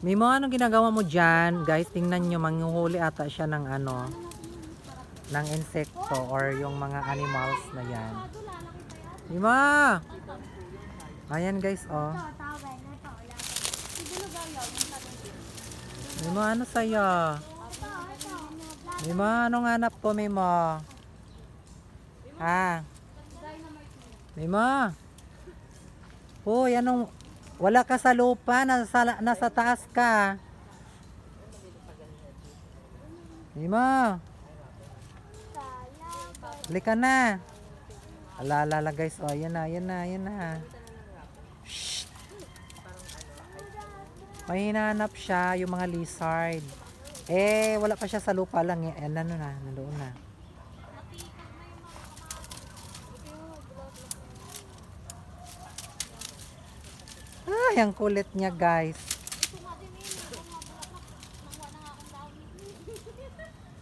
Mimo, anong ginagawa mo dyan? Guys, tingnan nyo, manghuhuli ata siya ng ano, ng insekto or yung mga animals na yan. Mimo! Ayan guys, oh. Mimo, ano sa'yo? Mimo, anong hanap ko, Mimo? Ha? Mimo? Hoy, anong... Wala ka sa lupa, nasa taas ka. Mimo, halika na. Alala guys, oh, yan na, yan na, yan na. Shh. May hinahanap siya, yung mga lizard. Eh, wala pa siya sa lupa lang. Eh, ano na, nandoon na. Ay, ang kulit niya guys.